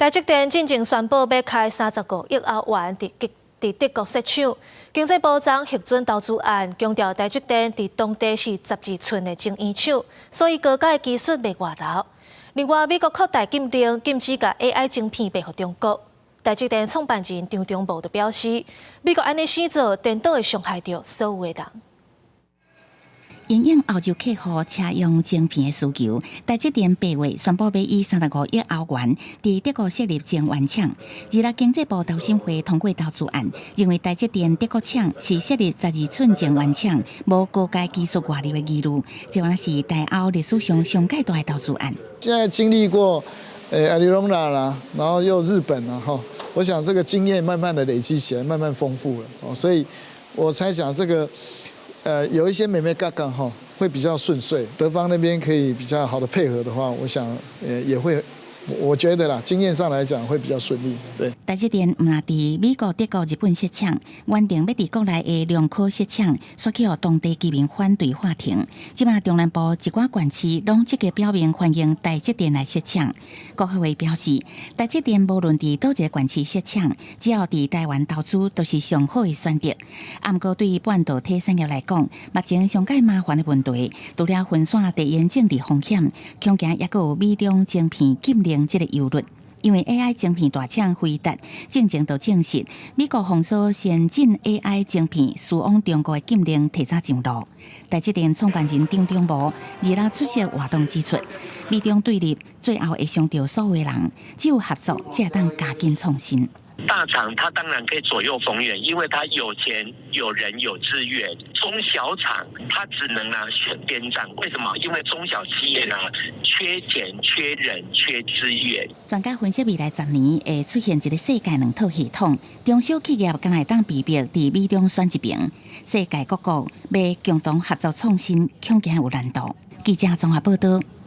台积电进前宣布要开30个亿欧元伫德国设厂。经济部长核准投资案，强调台积电伫当地是12寸的晶圆厂，所以高价技术袂外流。另外，美国扩大禁令，禁止甲 AI 晶片卖予中国。台积电创办人张忠谋就表示，美国安尼生做，颠倒会伤害到所有的人。因应欧洲客户车用晶片的需求，台积电8月宣布要以35亿欧元伫德国设立晶圆厂。日内经济部投审会通过投资案，认为台积电德国厂是设立12寸晶圆厂，无高阶技术外流的疑虑，这原来是台欧历史上上界大的投资案。现在经历过阿里隆纳啦，然后又日本啦，哈，我想这个经验慢慢的累积起来，慢慢丰富了哦，所以我猜想这个。有一些美美嘎嘎哈，会比较顺遂。德方那边可以比较好的配合的话，我想也会，我觉得啦，经验上来讲会比较顺利。对，台积电唔拿伫美国、德国、日本设厂，原定要伫国内的两科设厂，却去予当地居民反对法庭。即马中南部一寡县市拢积极表明欢迎台积电来设厂。国合会表示，台积电无论伫倒一个县市设厂，只要伫台湾投资，都是上好的选择。不过，对于半导体产业来讲，目前上界麻烦的问题，除了分散地缘政治风险，恐惊也有美中晶片禁令这个忧虑。因为 AI 晶片大厂辉达正前就证实，美国封锁先进 AI 晶片输往中国的禁令提早上路。台积电创办人张忠谋日内出席活动指出，美中对立最后会伤到所有人，只有合作才能加紧创新。大厂它当然可以左右逢源，因为它有钱、有人、有资源。中小厂它只能选边站，为什么？因为中小企业缺钱、缺人、缺资源。专家分析未来10年会出现一个世界两套系统，中小企业敢会当比别伫美中选一边，世界各国要共同合作创新，恐惊有难度。记者综合报道。